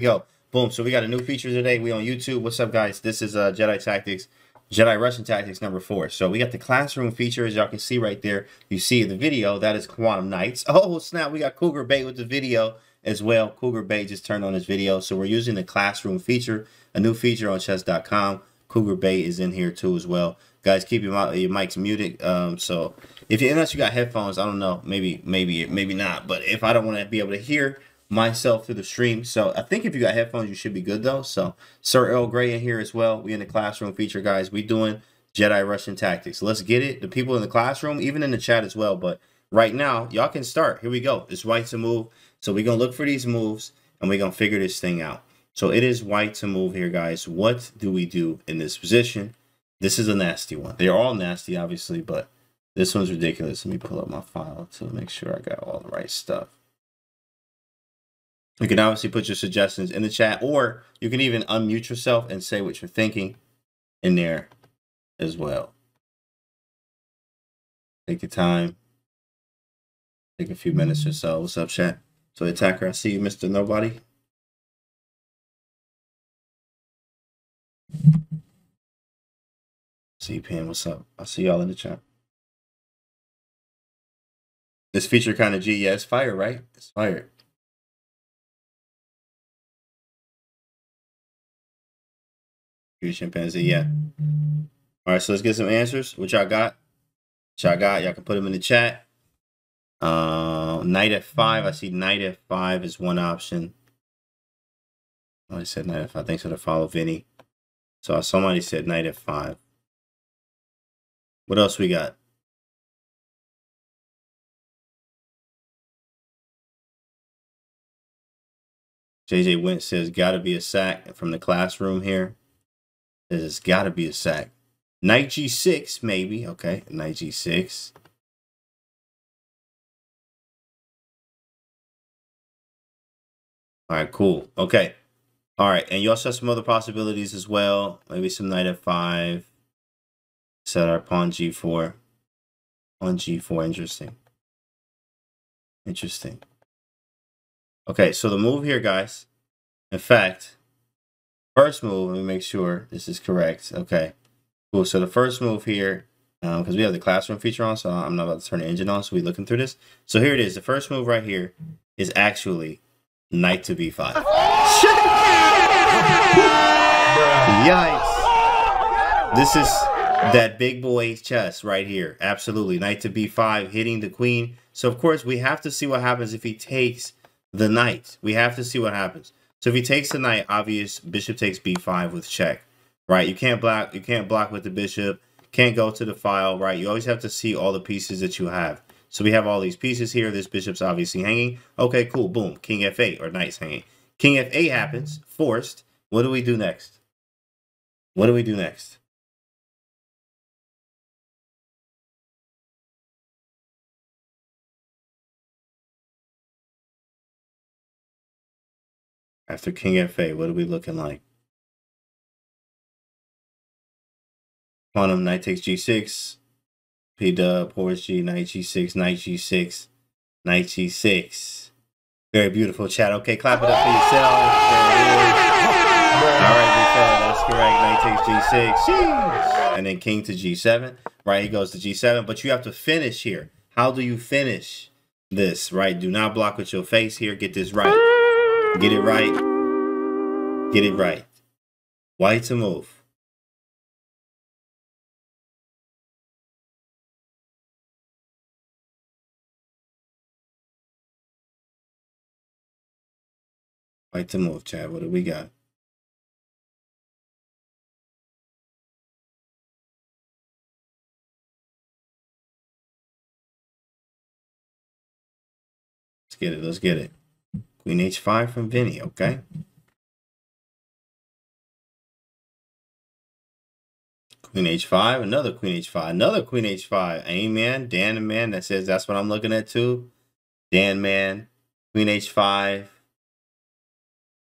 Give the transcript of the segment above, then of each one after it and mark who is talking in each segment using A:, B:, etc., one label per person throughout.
A: Go. Boom. So we got a new feature today. We on YouTube. What's up, guys? This is Jedi Tactics, Jedi Russian Tactics number 4. So we got the classroom feature, as y'all can see right there. You see the video. That is Quantum Knights. Oh, snap. We got Cougar Bait with the video as well. Cougar Bait just turned on his video. So we're using the classroom feature, a new feature on chess.com. Cougar Bait is in here too as well. Guys, keep your mics muted. So if you, unless you got headphones, I don't know, maybe not. But if I don't want to be able to hear myself through the stream, so I think if you got headphones, you should be good though. So Sir Earl Grey in here as well. We in the classroom feature, guys. We doing Jedi Russian Tactics. Let's get it. The people in the classroom, even in the chat as well. But right now, y'all can start. Here we go. It's white to move. So we're gonna look for these moves and we're gonna figure this thing out. So it is white to move here, guys. What do we do in this position? This is a nasty one. They're all nasty, obviously, but this one's ridiculous. Let me pull up my file to make sure I got all the right stuff. You can obviously put your suggestions in the chat, or you can even unmute yourself and say what you're thinking in there as well. Take your time. Take a few minutes or so. What's up, chat? So, Attacker, I see you, Mr. Nobody. See you, Pam. What's up? I'll see y'all in the chat. This feature kind of G. Yeah, it's fire, right? It's fire. Chimpanzee, yeah. All right, so let's get some answers. What y'all got? Y'all can put them in the chat. Knight F5. I see Knight F5 is one option. Oh, I said Knight F5. Thanks for the follow, Vinny. So somebody said Knight F5. What else we got? JJ Wentz says gotta be a sack from the classroom here. There's gotta be a sack. Knight G6, maybe. Okay, Knight G6. All right, cool. Okay. All right, and you also have some other possibilities as well. Maybe some Knight F5. Set our pawn G4. Pawn G4, interesting. Interesting. Okay, so the move here, guys. In fact, first move, let me make sure this is correct. Okay, cool. So the first move here, because we have the classroom feature on, so I'm not about to turn the engine on, so we're looking through this. So here it is. The first move right here is actually Knight to B5. Yikes. This is that big boy chess right here. Absolutely. Knight to B5, hitting the queen. So, of course, we have to see what happens if he takes the knight. We have to see what happens. So if he takes the knight, obvious bishop takes B5 with check, right? You can't block with the bishop, can't go to the file, right? You always have to see all the pieces that you have. So we have all these pieces here. This bishop's obviously hanging. Okay, cool. Boom. King F8 or knight's hanging. King F8 happens, forced. What do we do next? What do we do next? After King F8, what are we looking like? Quantum, knight takes G6. P-dub, horse G, knight G6, knight G6, knight G6. Very beautiful chat. Okay, clap it up for yourself. All right, big fella, that's correct. Knight takes G6. Sheesh. And then king to G7. Right, he goes to G7. But you have to finish here. How do you finish this, right? Do not block with your face here. Get this right. Get it right. Get it right. White to move. White to move, Chad. What do we got? Let's get it. Let's get it. Queen H5 from Vinny, okay? Queen H5, another Queen H5, another Queen H5. Amen. Dan the man that says that's what I'm looking at too. Dan man. Queen H5.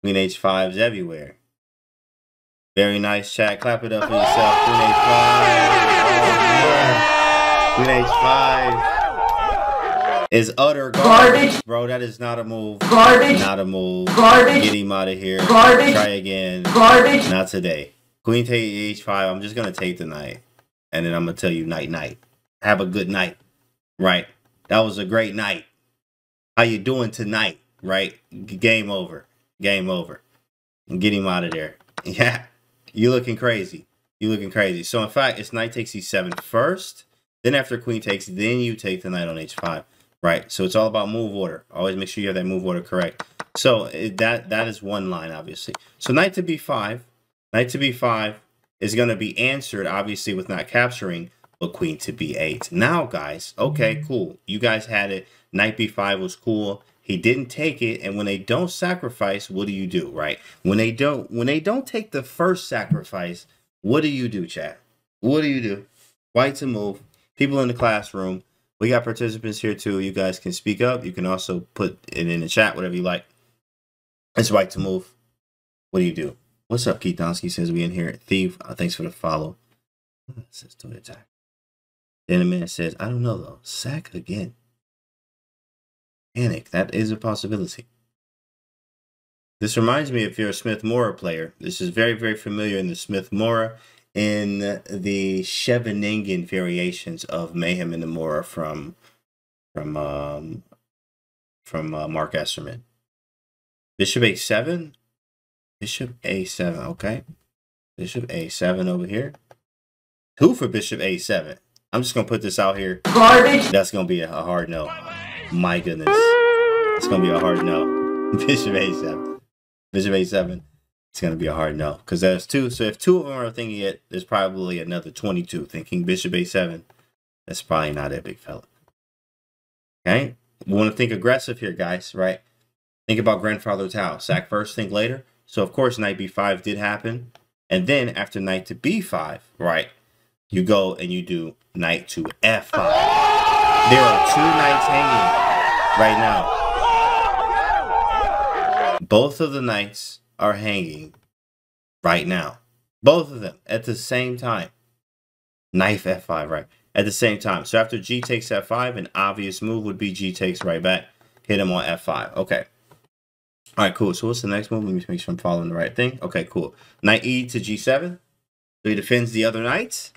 A: Queen H5's everywhere. Very nice chat. Clap it up for yourself. Queen H5. Oh, man. Queen H5. is utter garbage. Bro, that is not a move. Garbage. Not a move. Garbage. Get him out of here. Garbage. Try again. Garbage. Not today. Queen take h5. I'm just going to take the knight. And then I'm going to tell you night. Have a good night. Right? That was a great night. How you doing tonight? Right? Game over. Game over. And get him out of there. Yeah. You looking crazy. You looking crazy. So, in fact, it's knight takes e7 first. Then after queen takes, then you take the knight on h5. Right? So, it's all about move order. Always make sure you have that move order correct. So, that is one line, obviously. So, knight to b5. Knight to b5 is going to be answered, obviously, with not capturing, but queen to b8. Now, guys, okay, cool. You guys had it. Knight b5 was cool. He didn't take it, and when they don't sacrifice, what do you do, right? When they don't take the first sacrifice, what do you do, chat? What do you do? White to move. People in the classroom. We got participants here too. You guys can speak up. You can also put it in the chat, whatever you like. It's white to move. What do you do? What's up, Keith Donsky says we in here. Thief, thanks for the follow. It says to attack. Then the man says, I don't know though. Sack again. Panic. That is a possibility. This reminds me, if you're a Smith-Morra player, this is very, very familiar in the Smith-Morra, in the Scheveningen variations of Mayhem in the Morra from Mark Esserman. Bishop a7. Bishop a7. Okay. Bishop a7 over here. 2 for bishop a7. I'm just gonna put this out here. Garbage. That's gonna be a hard no. My goodness. It's going to be a hard no. Bishop a7. Bishop a7. It's going to be a hard no. Because there's 2. So if 2 of them are thinking it, there's probably another 22 thinking bishop a7. That's probably not that big fella. Okay? We want to think aggressive here, guys, right? Think about grandfather Tao. Sack first, think later. So, of course, knight b5 did happen. And then after knight to b5, right, you go and you do knight to f5. There are 2 knights hanging right now. Both of the knights are hanging right now. Both of them at the same time. Knight f5, right? At the same time. So after g takes f5, an obvious move would be g takes right back. Hit him on f5. Okay. All right, cool. So what's the next move? Let me make sure I'm following the right thing. Okay, cool. Knight e to g7. So he defends the other knights.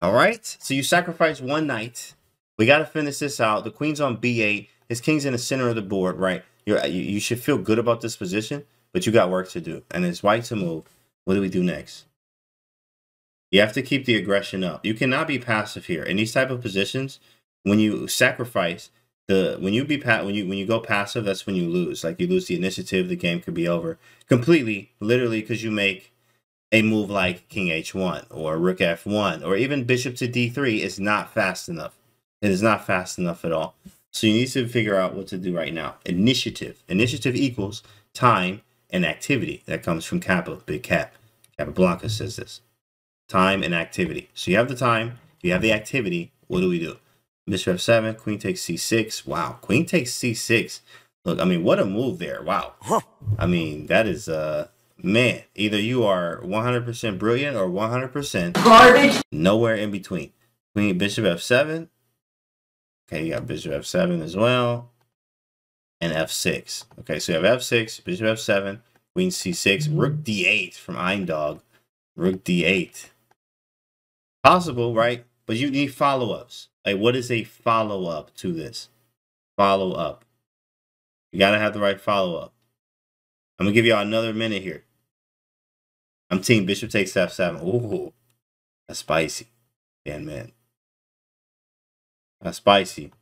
A: All right. So you sacrifice 1 knight. We got to finish this out. The queen's on b8. His king's in the center of the board, right? You should feel good about this position, but you got work to do. And it's white to move. What do we do next? You have to keep the aggression up. You cannot be passive here. In these type of positions, when you sacrifice, when you go passive, that's when you lose. Like you lose the initiative, the game could be over completely, literally, because you make a move like king h1 or rook f1 or even bishop to d3 is not fast enough. It is not fast enough at all. So you need to figure out what to do right now. Initiative. Initiative equals time and activity. That comes from Kappa, Big Cap. Capablanca says this. Time and activity. So you have the time. You have the activity. What do we do? Bishop f7. Queen takes c6. Wow. Queen takes c6. Look, I mean, what a move there. Wow. I mean, that is, man, either you are 100% brilliant or 100% garbage. Nowhere in between. Queen, bishop f7. Okay, you got bishop f7 as well. And f6. Okay, so you have f6, bishop f7, queen c6, rook d8 from Eindog. Rook d8. Possible, right? But you need follow-ups. Like, what is a follow-up to this? Follow-up. You got to have the right follow-up. I'm going to give y'all another minute here. I'm team bishop takes f7. Ooh, that's spicy. Yeah, man. That's spicy.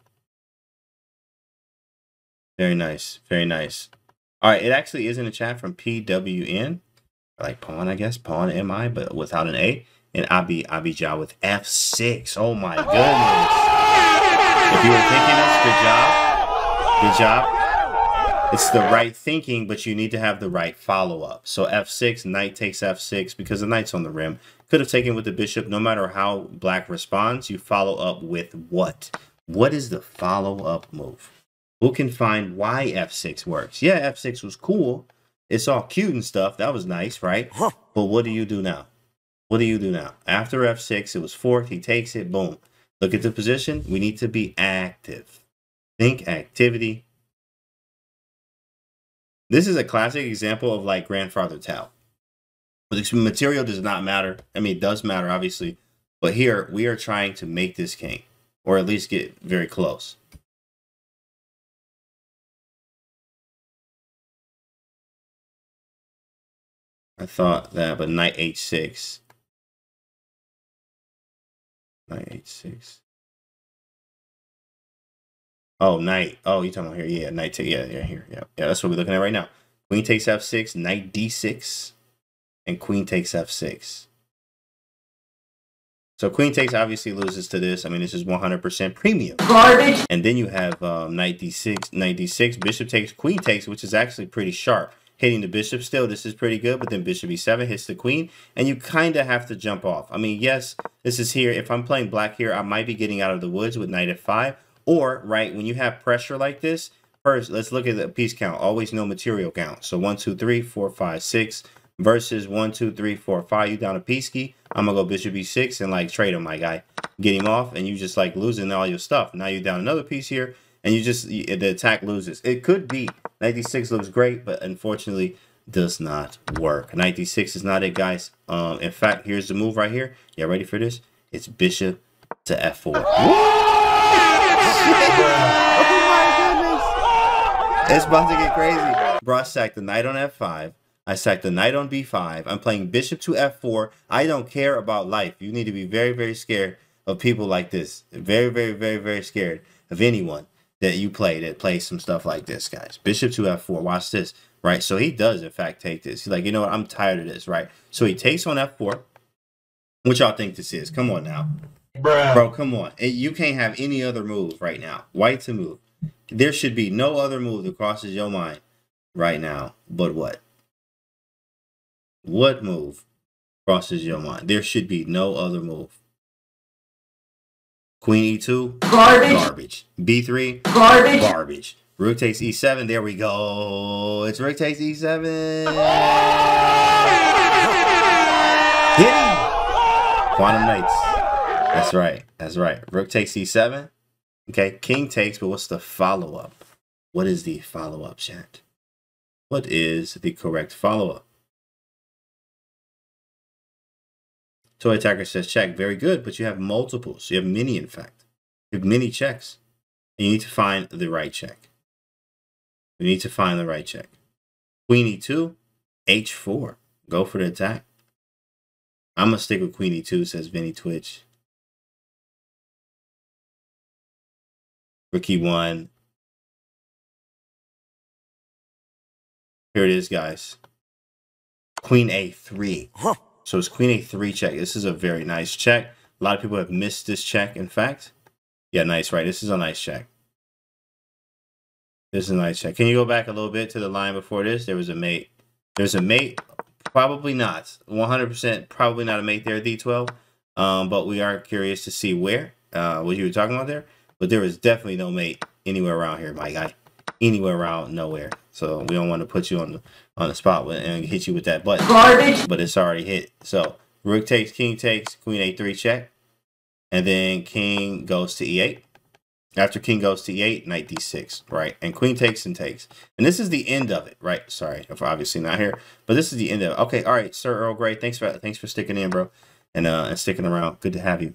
A: Very nice. Very nice. All right. It actually is in the chat from PWN. Like pawn, I guess. Pawn MI, but without an A. And Abijah with F6. Oh, my goodness. If you were thinking this, good job. Good job. It's the right thinking, but you need to have the right follow-up. So F6, knight takes F6 because the knight's on the rim. Could have taken with the bishop. No matter how black responds, you follow up with what? What is the follow-up move? Who can find why F6 works? Yeah, F6 was cool. It's all cute and stuff. That was nice, right? But what do you do now? What do you do now? After F6, it was forked. He takes it. Boom. Look at the position. We need to be active. Think activity. This is a classic example of like grandfather tell. The material does not matter. I mean, it does matter, obviously. But here, we are trying to make this king. Or at least get very close. I thought that, but knight h6. Knight h6. Oh, knight. Oh, you're talking about here. Yeah, knight take. Yeah, here. Yeah, that's what we're looking at right now. Queen takes f6, knight d6, and queen takes f6. So queen takes obviously loses to this. I mean, this is 100% premium. Garbage. And then you have knight d6, bishop takes, queen takes, which is actually pretty sharp. Hitting the bishop still, this is pretty good, but then bishop e7 hits the queen, and you kind of have to jump off. I mean, yes, this is here. If I'm playing black here, I might be getting out of the woods with knight f5. Or, right, when you have pressure like this, first, let's look at the piece count. Always no material count. So 1, 2, 3, 4, 5, 6 versus 1, 2, 3, 4, 5. You down a piece key. I'm going to go bishop e6 and, like, trade him, my guy. Get him off, and you just, like, losing all your stuff. Now you're down another piece here, and you just, the attack loses. It could be. Knight d6 looks great, but unfortunately does not work. Knight d6 is not it, guys. In fact, here's the move right here. Yeah, ready for this? It's bishop to f4. Oh my goodness. It's about to get crazy. Bro, I sacked the knight on f5. I sacked the knight on b5. I'm playing bishop to f4. I don't care about life. You need to be very, very scared of people like this. Very, very, very, very scared of anyone that you play that plays some stuff like this, guys. Bishop to f4. Watch this, right? So he does, in fact, take this. He's like, you know what? I'm tired of this, right? So he takes on f4. What y'all think this is? Come on now. Bro, come on. You can't have any other move right now. White to move. There should be no other move that crosses your mind right now. But what? What move crosses your mind? There should be no other move. Queen e2. Garbage. Garbage. b3. Garbage. Garbage. Rook takes e7. There we go. It's rook takes e7. Hit him. Quantum Knights. That's right. That's right. Rook takes e7. Okay. King takes, but what's the follow-up? What is the follow-up, chat? What is the correct follow-up? Toy Attacker says check. Very good, but you have multiples. You have many, in fact. You have many checks. And you need to find the right check. You need to find the right check. Queen e2, h4. Go for the attack. I'm going to stick with Queen e2, says Vinny Twitch. Rook e1. Here it is, guys. Queen a3. Huh. So it's Queen a3 check. This is a very nice check. A lot of people have missed this check, in fact. Yeah, nice, right? This is a nice check. This is a nice check. Can you go back a little bit to the line before this? There was a mate. There's a mate. Probably not. 100% probably not a mate there, D12. But we are curious to see where. What you were talking about there. But there is definitely no mate anywhere around here, my guy. Anywhere around nowhere. So we don't want to put you on the spot and hit you with that button. Garbage. But it's already hit. So rook takes, king takes, queen a3 check. And then king goes to e8. After king goes to e8, knight d6, right? And queen takes and takes. And this is the end of it, right? Sorry, if obviously not here, but this is the end of it. Okay, all right, Sir Earl Grey, thanks for sticking in, bro, and sticking around. Good to have you.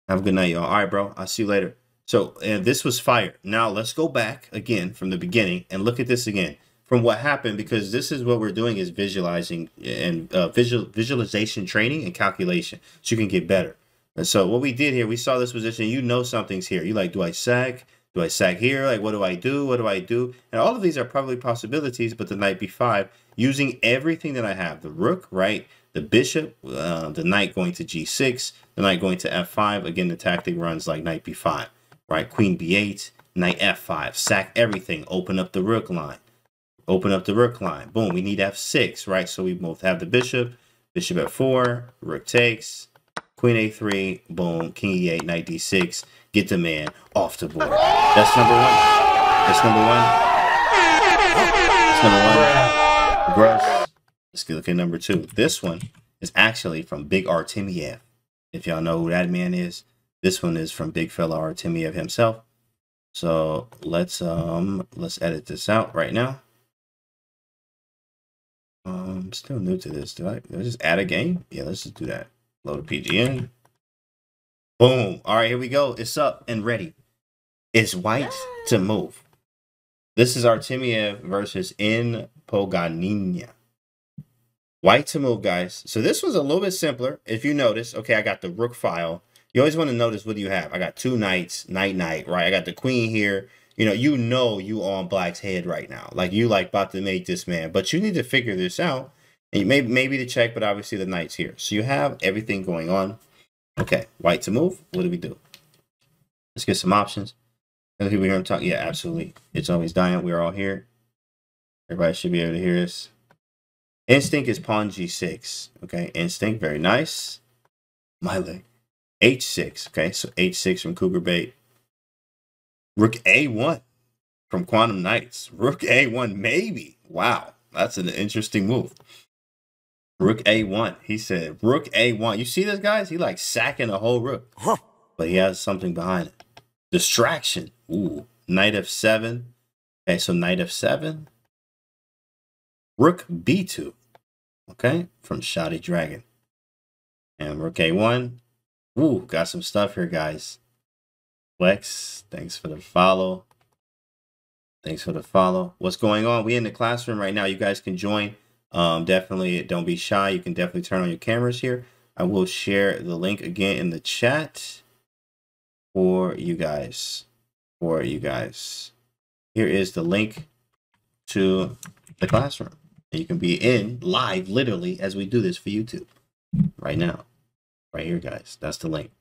A: Have a good night, y'all. All right, bro. I'll see you later. So, and this was fire. Now let's go back again from the beginning and look at this again from what happened, because this is what we're doing is visualizing and visualization training and calculation, so you can get better. And so what we did here, we saw this position. You know something's here. You like, do I sack? Do I sack here? Like, what do I do? What do I do? And all of these are probably possibilities, but the knight b5, using everything that I have. The rook, right? The bishop, the knight going to g6, the knight going to f5. Again, the tactic runs like knight b5, right? Queen b8, knight f5. Sack everything. Open up the rook line. Open up the rook line. Boom, we need f6, right? So we both have the bishop, bishop f4, rook takes, queen a3, boom, king e8, knight d6. Get the man off the board. That's number one. That's number one. That's number one. Gross. Let's look at number two. This one is actually from Big Artemiev. If y'all know who that man is, this one is from big fella Artemiev himself. So let's edit this out right now. I'm still new to this. Did I just add a game? Yeah, let's just do that. Load a PGN. Boom. All right, here we go. It's up and ready. It's white to move. This is Artemiev versus N Poganina. White to move, guys. So this was a little bit simpler. If you notice, okay, I got the rook file. You always want to notice, what do you have? I got two knights, knight, right? I got the queen here. You know on black's head right now. Like, you like about to make this man. But you need to figure this out. And maybe to check, but obviously the knight's here. So you have everything going on. Okay, white to move. What do we do? Let's get some options. Other people here talk. Yeah, absolutely. It's always dying. We're all here. Everybody should be able to hear this. Instinct is pawn g6. Okay, instinct, very nice. My leg. h6. Okay, so h6 from Cougar Bait. Rook a1 from Quantum Knights. Rook a1, maybe. Wow, that's an interesting move. Rook a1. He said rook a1. You see this, guys? He like sacking a whole rook. But he has something behind it. Distraction. Ooh. Knight f7. Okay, so knight f7. Rook b2. Okay, from Shoddy Dragon. And rook a1. Ooh, got some stuff here, guys. Flex, thanks for the follow. Thanks for the follow. What's going on? We in the classroom right now. You guys can join. Definitely don't be shy. You can definitely turn on your cameras here. I will share the link again in the chat for you guys. Here is the link to the classroom. You can be in live, literally, as we do this for YouTube right now. Right here, guys. That's the link.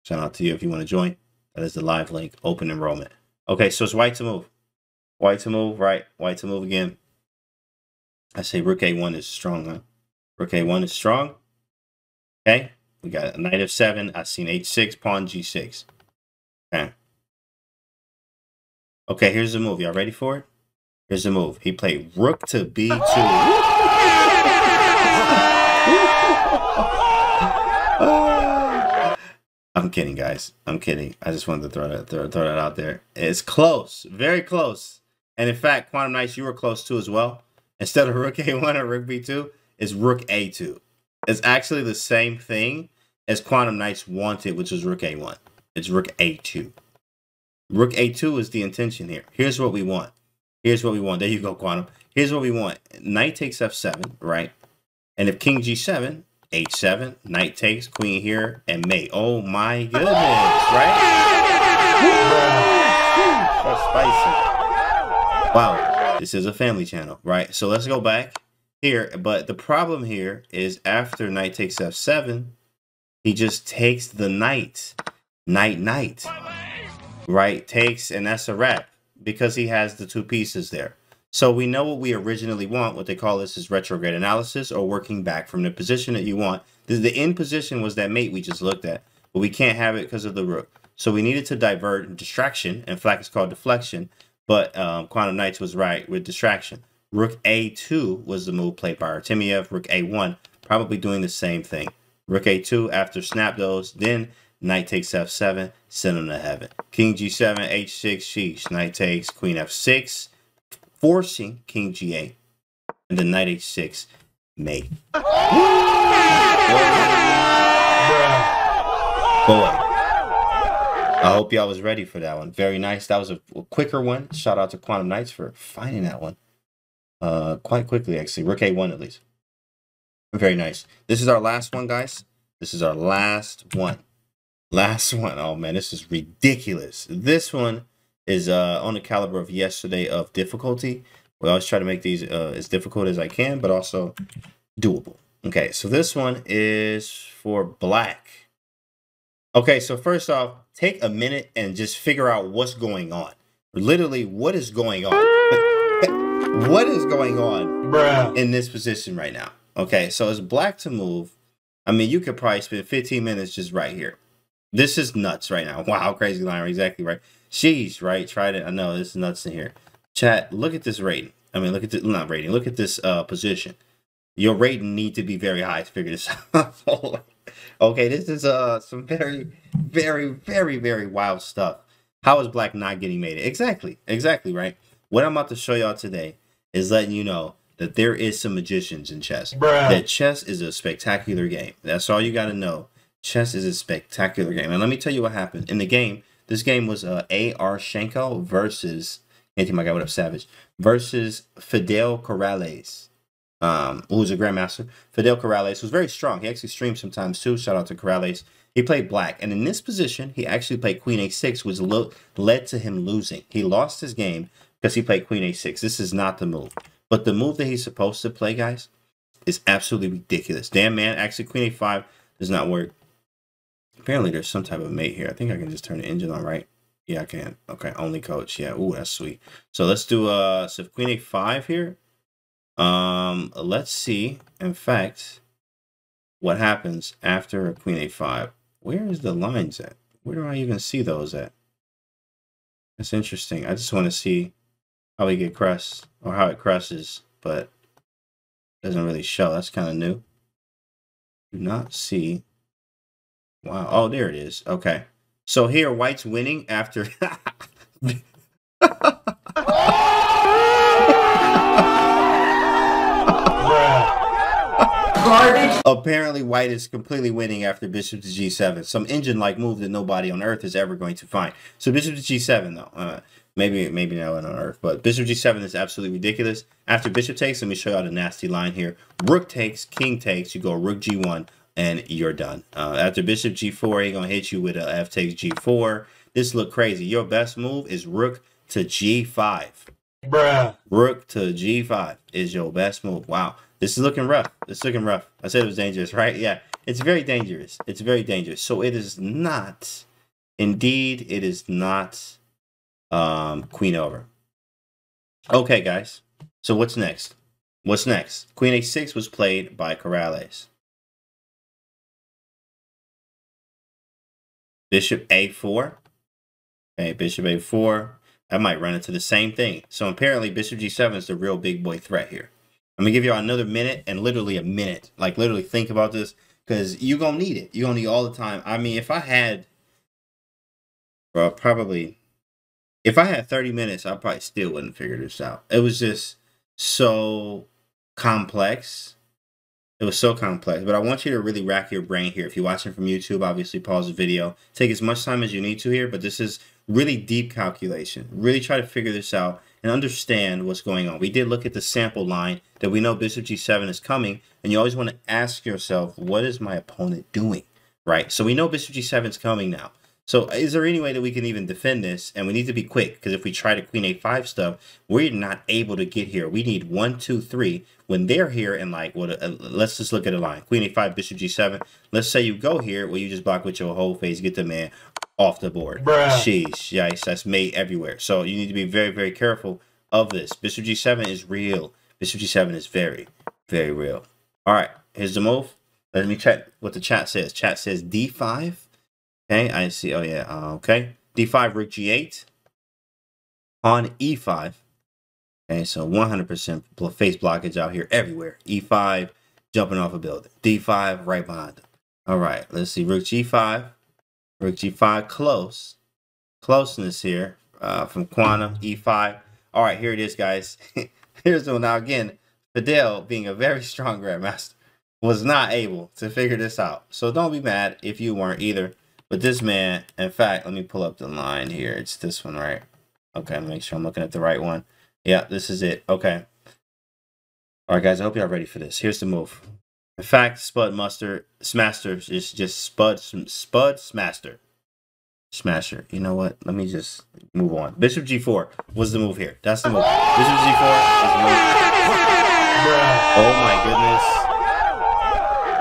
A: Shout out to you if you want to join. That is the live link. Open enrollment. Okay, so it's white to move. White to move, right? White to move again. I say rook a1 is strong, huh? Rook a1 is strong. Okay, we got a knight f7. I've seen h6, pawn g6. Okay. Okay, here's the move. Y'all ready for it? Here's the move. He played rook to b2. I'm kidding, guys. I'm kidding. I just wanted to throw that out there. It's close. Very close. And in fact, Quantum Knights, you were close too as well. Instead of rook a1 or rook b2, it's rook a2. It's actually the same thing as Quantum Knights wanted, which was rook a1. It's rook a2. Rook a2 is the intention here. Here's what we want. Here's what we want. There you go, Quantum. Here's what we want. Knight takes f7, right? And if king g7, h7, knight takes, queen here, and mate. Oh my goodness, right? That's spicy. Wow, this is a family channel, right? So let's go back here. But the problem here is after knight takes f7, he just takes the knight. Knight. Right? Takes, and that's a wrap because he has the two pieces there. So we know what we originally want. What they call this is retrograde analysis, or working back from the position that you want. The end position was that mate we just looked at, but we can't have it because of the rook. So we needed to divert distraction, and flack is called deflection, but Quantum Knights was right with distraction. Rook a2 was the move played by Artemiev. Rook a1, probably doing the same thing. Rook a2 after snap those, then knight takes f7, send him to heaven. King g7, h6, sheesh. Knight takes, queen f6, forcing king g8, and then knight h6, mate. Boy. I hope y'all was ready for that one. Very nice. That was a quicker one. Shout out to Quantum Knights for finding that one. Quite quickly, actually. Rook a1 at least. Very nice. This is our last one, guys. This is our last one. Last one. Oh man, this is ridiculous. This one is on the caliber of yesterday of difficulty. We always try to make these as difficult as I can, but also doable. Okay, so this one is for black. Okay, so first off, take a minute and just figure out what's going on. Literally, what is going on? What is going on in this position right now? Okay, so it's black to move. I mean, you could probably spend 15 minutes just right here. This is nuts right now. Wow, crazy line. Exactly right. Sheesh, right? Tried it. I know this is nuts in here. Chat, look at this rating. I mean, look at this, not rating. Look at this position. Your rating need to be very high to figure this out. Okay, this is some very, very, very, very wild stuff. How is black not getting mated? Exactly, right? What I'm about to show y'all today is letting you know that there is some magicians in chess. Bruh. That chess is a spectacular game. That's all you got to know. Chess is a spectacular game. And let me tell you what happened. In the game, this game was A.R. Shenko versus, anything my guy, what up, Savage, versus Fidel Corrales, who's a grandmaster. Fidel Corrales was very strong. He actually streams sometimes too. Shout out to Corrales. He played black. And in this position, he actually played Queen A6, which led to him losing. He lost his game because he played Queen A6. This is not the move. But the move that he's supposed to play, guys, is absolutely ridiculous. Damn, man. Actually, Queen A5 does not work. Apparently, there's some type of mate here. I think I can just turn the engine on, right? Yeah, I can. Okay, only coach. Yeah, ooh, that's sweet. So let's do so Queen A5 here. Let's see, in fact, what happens after a Queen A5. Where is the lines at? Where do I even see those at? That's interesting. I just want to see how we get crust, or how it crushes, but it doesn't really show. That's kind of new. Do not see. Wow. Oh, there it is. Okay. So here, white's winning after. Apparently, white is completely winning after bishop to g7. Some engine-like move that nobody on Earth is ever going to find. So bishop to g7, though. Maybe not on Earth, but bishop g7 is absolutely ridiculous. After bishop takes, let me show y'all the nasty line here. Rook takes, king takes. You go rook g1, and you're done. After bishop g4, he's going to hit you with a f takes g4. This look crazy. Your best move is rook to g5. Bruh. Rook to g5 is your best move. Wow. This is looking rough. This is looking rough. I said it was dangerous, right? Yeah. It's very dangerous. It's very dangerous. So it is not. Indeed, it is not queen over. Okay, guys. So what's next? What's next? Queen a6 was played by Corrales. Bishop a4. Okay, bishop a4. I might run into the same thing. So apparently bishop g7 is the real big boy threat here. I'm going to give you another minute, and literally a minute. Like, literally think about this, because you're going to need it. You're going to need all the time. I mean, if I had, well, probably, if I had 30 minutes, I probably still wouldn't figure this out. It was just so complex. It was so complex. But I want you to really rack your brain here. If you're watching from YouTube, obviously pause the video. Take as much time as you need to here, but this is really deep calculation. Really try to figure this out and understand what's going on. We did look at the sample line that we know bishop g7 is coming, and you always want to ask yourself, what is my opponent doing, right? So we know bishop g7 is coming now. So is there any way that we can even defend this? And we need to be quick, because if we try to queen a5 stuff, we're not able to get here. We need 1, 2, 3. When they're here and like, what? Let's just look at a line. Queen a5, bishop g7. Let's say you go here, where you just block with your whole face, get the man off the board. Bruh. Sheesh, yikes, that's mate everywhere. So you need to be very, very careful of this. Bishop g7 is real. Bishop g7 is very, very real. All right, here's the move. Let me check what the chat says. Chat says d5. Okay, I see. Oh, yeah. Okay. d5, rook g8. On e5. Okay, so 100% face blockage out here everywhere. e5, jumping off a building. d5, right behind him. All right, let's see. Rook g5. Rook g5, close. Closeness here from Quantum, e5. All right, here it is, guys. Here's the one. Now, again, Fidel, being a very strong grandmaster, was not able to figure this out. So don't be mad if you weren't either. But this man, in fact, let me pull up the line here. It's this one, right? Okay, make sure I'm looking at the right one. Yeah, this is it. Okay. All right, guys, I hope y'all ready for this. Here's the move. In fact, Smasher is just Smasher. Smasher. You know what? Let me just move on. Bishop g4 was the move here. That's the move. Bishop g4 is the move. Oh my goodness.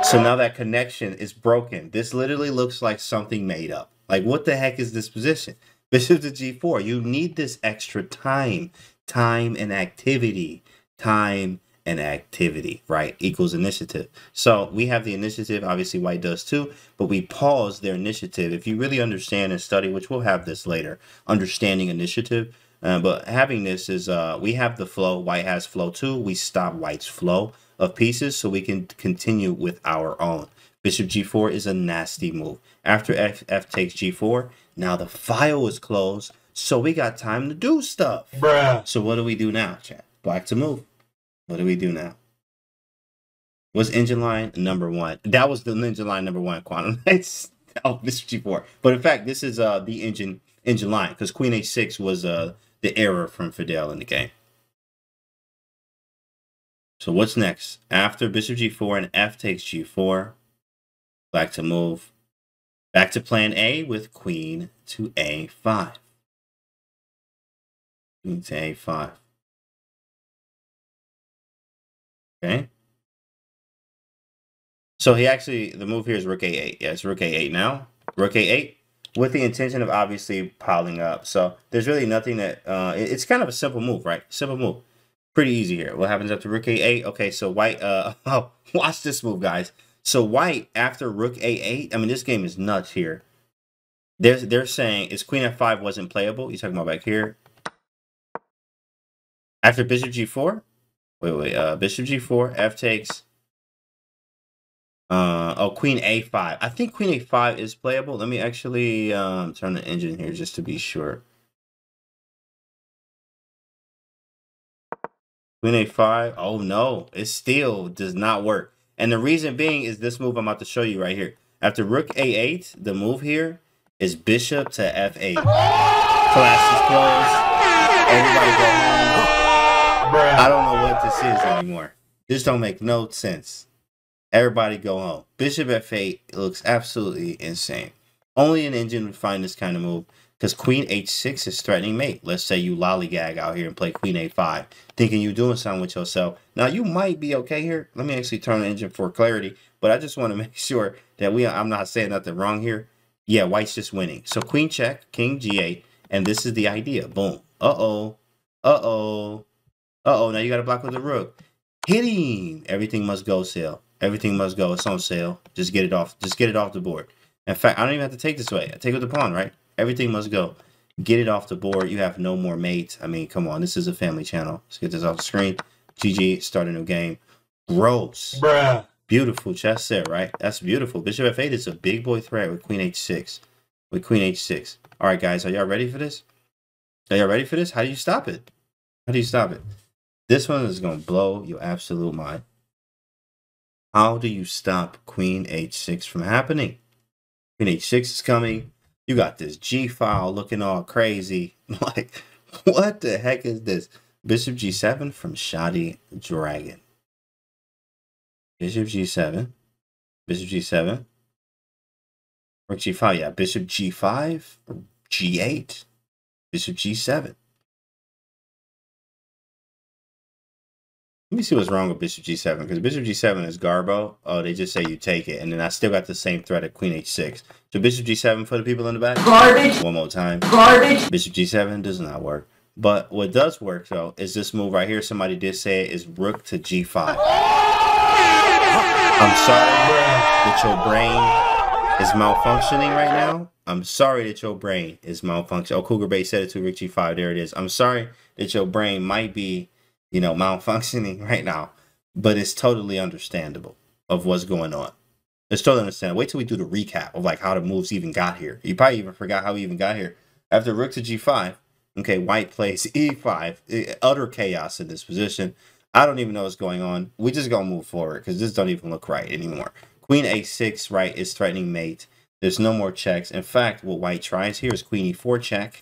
A: So now that connection is broken. This literally looks like something made up. Like, what the heck is this position? Bishop to g4. You need this extra time. Time and activity. Time and activity, right, equals initiative. So we have the initiative, obviously white does too, but we pause their initiative. If you really understand and study, which we'll have this later, understanding initiative, but having this is, we have the flow, white has flow too, we stop white's flow of pieces so we can continue with our own. Bishop g4 is a nasty move. After f takes g4, now the file is closed, so we got time to do stuff. Bruh. So what do we do now, chat? Black to move. What do we do now? What's engine line number 1? That was the engine line number 1, Quantum Knights. Oh, Bishop g4. But in fact, this is the engine line, because queen h6 was the error from Fidel in the game. So what's next? After bishop g4 and f takes g4, black to move. Back to plan A with queen to a5. Queen to a5. Okay. So he actually, the move here is rook a8. Yeah, it's rook a8 now. Rook a8 with the intention of obviously piling up. So there's really nothing that, it's kind of a simple move, right? Simple move. Pretty easy here. What happens after rook a8? Okay, so white, oh, watch this move, guys. So white, after rook a8, I mean, this game is nuts here. They're saying is queen f5 wasn't playable. You're talking about back here. After bishop g4? Wait, bishop g4, f takes. Oh, queen a5. I think queen a5 is playable. Let me actually turn the engine here just to be sure. Queen a5. Oh no, it still does not work. And the reason being is this move I'm about to show you right here. After rook a8, the move here is bishop to f8. Class is closed. Everybody go home. I don't know what this is anymore. This don't make no sense. Everybody go home. Bishop f8 looks absolutely insane. Only an engine would find this kind of move, because queen h6 is threatening mate. Let's say you lollygag out here and play queen a5, thinking you're doing something with yourself. Now, you might be okay here. Let me actually turn the engine for clarity, but I just want to make sure that I'm not saying nothing wrong here. Yeah, white's just winning. So queen check, king g8, and this is the idea. Boom. Uh-oh. Uh-oh. Uh-oh, now you got to block with the rook. Hit him. Everything must go, sale. Everything must go. It's on sale. Just get it off. Just get it off the board. In fact, I don't even have to take this way. I take it with the pawn, right? Everything must go. Get it off the board. You have no more mates. I mean, come on. This is a family channel. Let's get this off the screen. GG. Start a new game. Gross. Bruh. Beautiful chess set, right? That's beautiful. Bishop f8 is a big boy threat with queen h6. With queen h6. All right, guys. Are y'all ready for this? Are y'all ready for this? How do you stop it? How do you stop it? This one is going to blow your absolute mind. How do you stop queen h6 from happening? Queen h6 is coming. You got this G file looking all crazy. Like, what the heck is this? Bishop g7 from Shoddy Dragon. Bishop g7. Bishop g7. Rook g5. Yeah, bishop g5. G8. Bishop g7. Let me see what's wrong with bishop g7, because bishop g7 is garbo. Oh, they just say you take it, and then I still got the same threat at queen h6. So bishop g7 for the people in the back. Garbage. One more time. Garbage. Bishop g7 does not work. But what does work, though, is this move right here. Somebody did say it is rook to g5. I'm sorry that your brain is malfunctioning right now. I'm sorry that your brain is malfunctioning. Oh, Cougar Bay said it to rook g5. There it is. I'm sorry that your brain might be, you know, malfunctioning right now, but it's totally understandable of what's going on. It's totally understandable. Wait till we do the recap of like how the moves even got here. You probably even forgot how we even got here. After rook to g5, okay, white plays e5. Utter chaos in this position. I don't even know what's going on. We just gonna move forward because this don't even look right anymore. Queen a6, right, is threatening mate. There's no more checks. In fact, what white tries here is queen e4 check.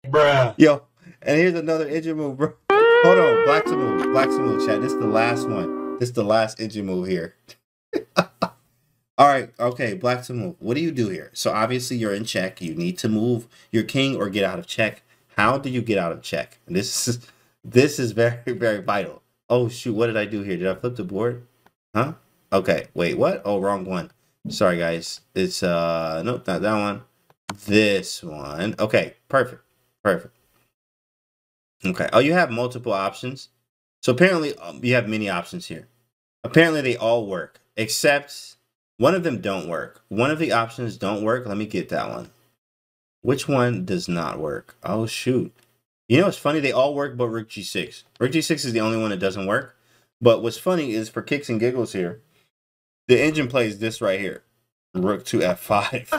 A: Bruh. Yo. And here's another engine move, bro. Hold on. Black to move. Black to move, chat. This is the last one. This is the last engine move here. All right. Okay. Black to move. What do you do here? So obviously you're in check. You need to move your king or get out of check. How do you get out of check? This is very, very vital. Oh, shoot. What did I do here? Did I flip the board? Huh? Okay. Wait, what? Oh, wrong one. Sorry, guys. It's, nope, not that one. This one. Okay. Perfect. Perfect. Okay. Oh, you have multiple options. So apparently you have many options here. Apparently they all work, except one of them don't work. One of the options don't work. Let me get that one. Which one does not work? Oh, shoot. You know, it's funny. They all work, but rook g6. Rook g6 is the only one that doesn't work. But what's funny is for kicks and giggles here, The engine plays this right here. Rook to f5.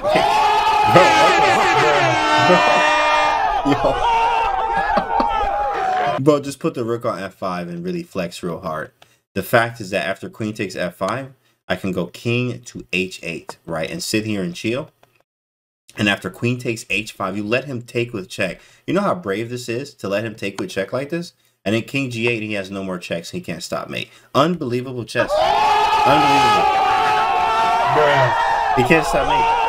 A: Bro, just put the rook on f5 and really flex real hard. The fact is that after queen takes f5, I can go king to h8, right? And sit here and chill. And after queen takes h5, you let him take with check. You know how brave this is to let him take with check like this? And then king g8, he has no more checks. He can't stop mate. Unbelievable chess. Unbelievable. He can't stop mate.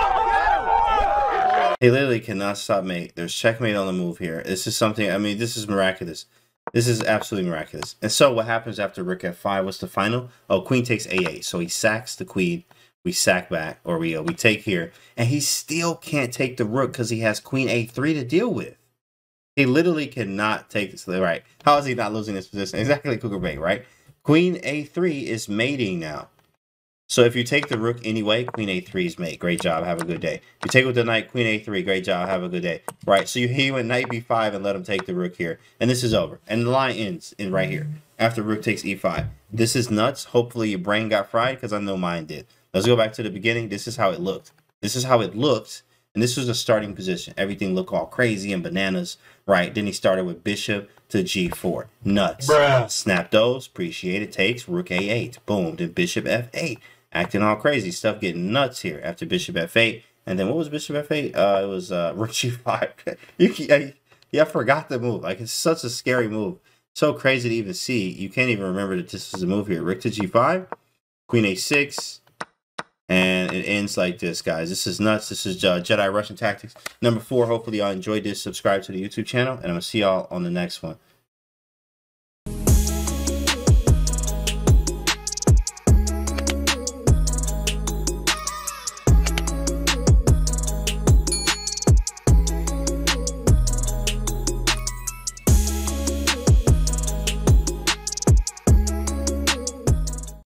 A: He literally cannot stop mate. There's checkmate on the move here. This is something, I mean, this is miraculous. This is absolutely miraculous. And so what happens after rook f5? What's the final? Oh, queen takes a8. So he sacks the queen. We sack back, or we take here. And he still can't take the rook because he has queen a3 to deal with. He literally cannot take this. Right. How is he not losing this position? Exactly, Cougar Bait, right? Queen a3 is mating now. So if you take the rook anyway, queen a3 is mate. Great job. Have a good day. You take with the knight, queen a3. Great job. Have a good day. Right. So he went knight b5 and let him take the rook here. And this is over. And the line ends in right here after rook takes e5. This is nuts. Hopefully your brain got fried because I know mine did. Let's go back to the beginning. This is how it looked. This is how it looked. And this was the starting position. Everything looked all crazy and bananas. Right. Then he started with bishop to g4. Nuts. Bruh. Snap those. Appreciate it. Takes rook a8. Boom. Then bishop f8. Acting all crazy. Stuff getting nuts here after bishop f8. And then what was bishop f8? It was rook g5. I forgot the move. Like, it's such a scary move. So crazy to even see. You can't even remember that this was a move here. Rook to g5. Queen a6. And it ends like this, guys. This is nuts. This is Jedi Russian Tactics number 4. Hopefully y'all enjoyed this. Subscribe to the YouTube channel. And I'm going to see y'all on the next one.